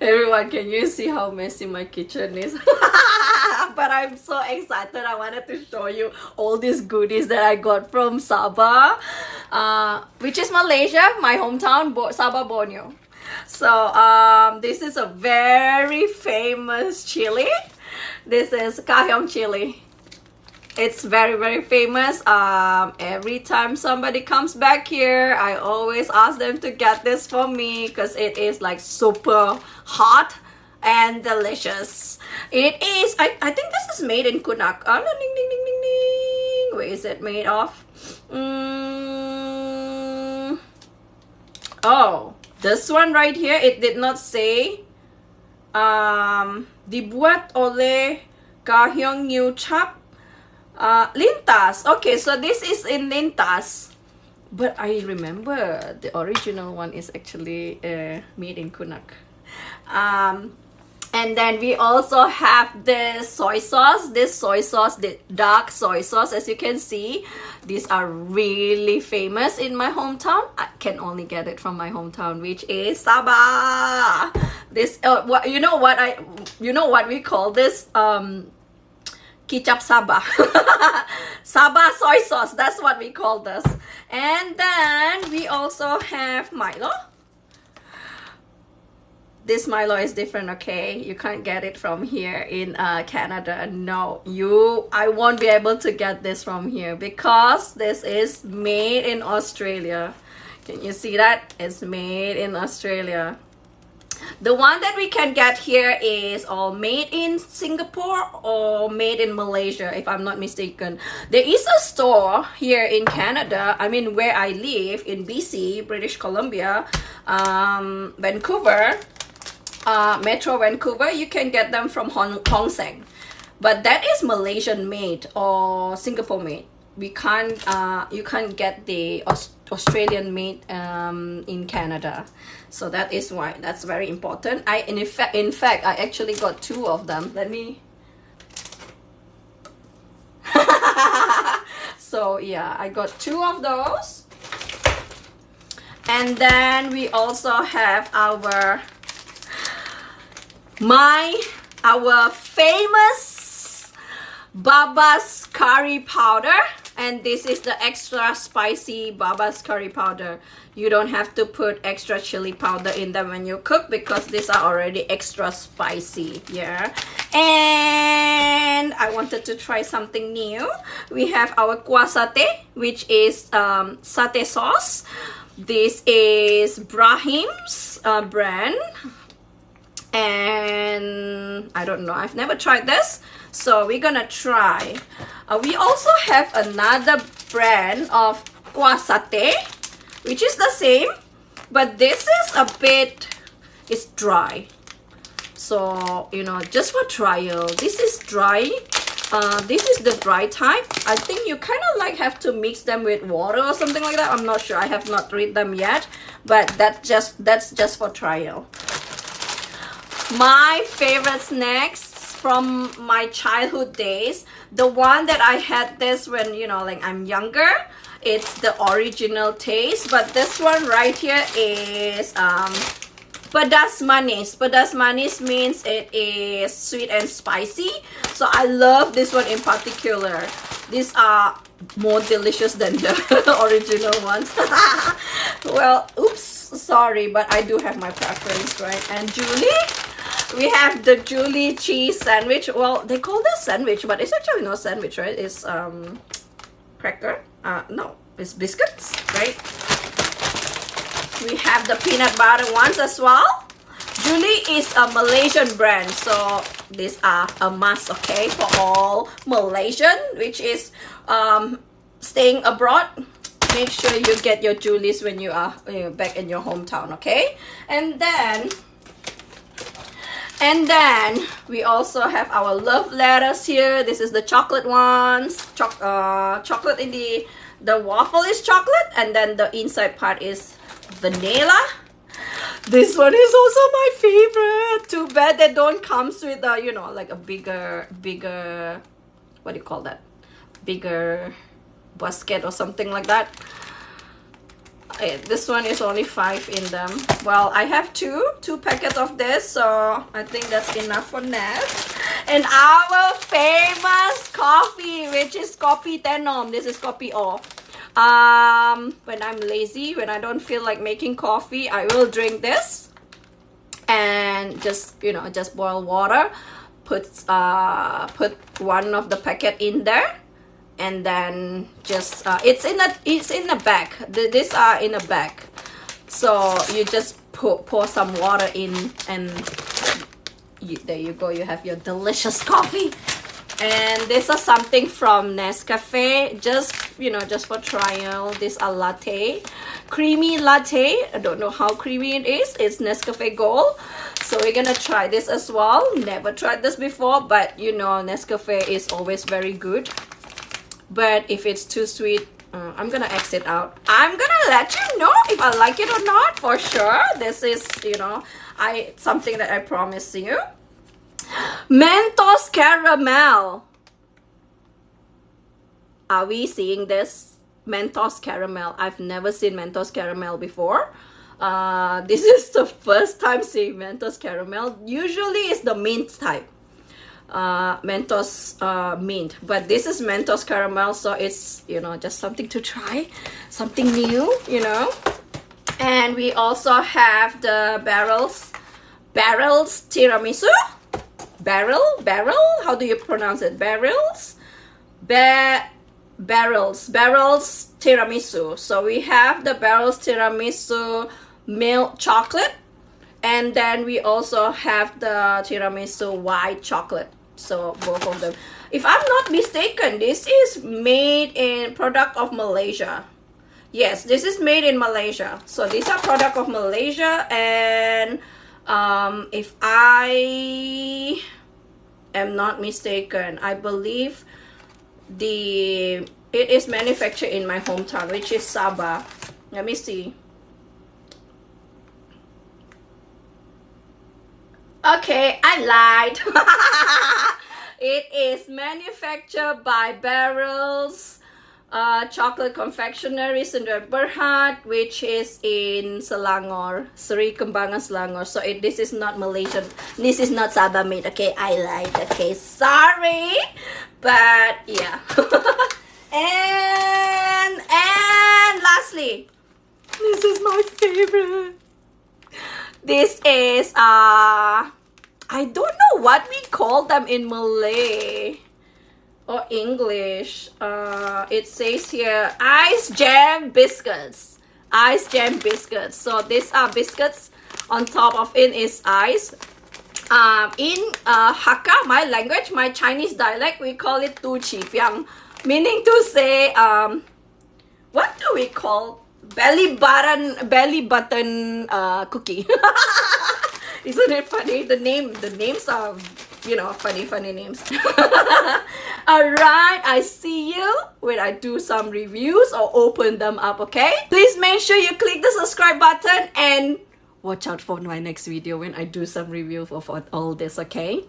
Everyone, can you see how messy my kitchen is? But I'm so excited. I wanted to show you all these goodies that I got from Sabah, which is Malaysia, my hometown, Sabah, Borneo. So this is a very famous chili. This is Kahyong chili. It's very famous. Every time somebody comes back here, I always ask them to get this for me because it is like super hot and delicious. It is, I think this is made in Kunak. Oh, no, ding, ding, ding, ding, ding. Where is it made of? Oh, this one right here, it did not say. Dibuat oleh Kahyong New Chap Lintas. Okay, so this is in Lintas. But I remember the original one is actually made in Kunak. And then we also have this soy sauce. This soy sauce, the dark soy sauce, as you can see, these are really famous in my hometown. I can only get it from my hometown, which is Sabah. This, you know what we call this? Kicap Sabah. Sabah soy sauce. That's what we call this. And then we also have Milo. This Milo is different, okay? You can't get it from here in Canada. No, I won't be able to get this from here because this is made in Australia. Can you see that? It's made in Australia. The one that we can get here is all made in Singapore or made in Malaysia, if I'm not mistaken. There is a store here in Canada, I mean where I live in BC, British Columbia, Vancouver, Metro Vancouver. You can get them from Hong Kong, but that is Malaysian made or Singapore made. We can't you can't get the Australian made in Canada, so that is why that's very important. In fact I actually got two of them. Let me so yeah, I got two of those. And then we also have our famous Baba's curry powder, and this is the extra spicy Baba's curry powder. You don't have to put extra chili powder in them when you cook because these are already extra spicy. Yeah. And I wanted to try something new. We have our kuah satay, which is satay sauce. This is Brahim's brand. And I don't know, I've never tried this, so we're gonna try. We also have another brand of kuah satay, which is the same, but this is a bit, it's dry. So, you know, just for trial, this is dry. This is the dry type. I think you kind of like have to mix them with water or something like that. I'm not sure, I have not read them yet, but that's just for trial. My favorite snacks from my childhood days, the one that I had this when, you know, like I'm younger, it's the original taste, but this one right here is pedas manis. Pedas manis means it is sweet and spicy, so I love this one in particular. These are more delicious than the original ones. Well, oops, sorry, but I do have my preference, right? And Julie, we have the Julie cheese sandwich. Well, they call this sandwich, but it's actually not sandwich, right? It's cracker. No, it's biscuits, right? We have the peanut butter ones as well. Julie is a Malaysian brand, so these are a must, okay, for all Malaysian, which is staying abroad. Make sure you get your Julies when you are back in your hometown, okay? And then we also have our love letters here. This is the chocolate ones. Chocolate in the waffle is chocolate, and then the inside part is vanilla. This one is also my favorite. Too bad they don't comes with a, you know, like a bigger, what do you call that? Bigger basket or something like that. This one is only 5 in them. Well, I have two packets of this, so I think that's enough for now. And our famous coffee, which is Kopi Tenom. This is Kopi O. When I'm lazy, when I don't feel like making coffee, I will drink this and just, you know, just boil water, put one of the packet in there, and then just it's in a bag. These are in a bag, so you just pour some water in, and there you go, you have your delicious coffee. And this is something from Nescafe, just, you know, just for trial. This a latte, creamy latte. I don't know how creamy it is. It's Nescafe Gold, so we're gonna try this as well. Never tried this before, but you know, Nescafe is always very good. But if it's too sweet, I'm gonna exit out. I'm gonna let you know if I like it or not, for sure. This is, you know, something that I promise you. Mentos caramel. Are we seeing this? Mentos caramel. I've never seen Mentos caramel before. This is the first time seeing Mentos caramel. Usually it's the mint type. Mentos mint, but this is Mentos caramel, so it's, you know, just something to try, something new, you know. And we also have the barrels tiramisu. Barrel, how do you pronounce it? Barrels tiramisu. So we have the barrels tiramisu milk chocolate, and then we also have the tiramisu white chocolate. So both of them, if I'm not mistaken, this is made in product of Malaysia. Yes, this is made in Malaysia. So these are product of Malaysia, and if I am not mistaken, I believe it is manufactured in my hometown, which is Sabah. Let me see. Okay, I lied. It is manufactured by Barrels Chocolate Confectionery Sdn Bhd, which is in Selangor, Seri Kembangan, Selangor. So this is not Malaysian. This is not Sabah made. Okay, I lied. Okay, sorry, but yeah. and lastly, this is my favorite. This is I don't know what we call them in Malay or English. It says here ice jam biscuits. So these are biscuits. On top of it is ice. In Hakka, my language, my Chinese dialect, we call it tu chi piang, meaning to say what do we call belly button cookie. Isn't it funny? The names are, you know, funny names. Alright, I see you when I do some reviews or open them up, okay? Please make sure you click the subscribe button and watch out for my next video when I do some review of all this, okay?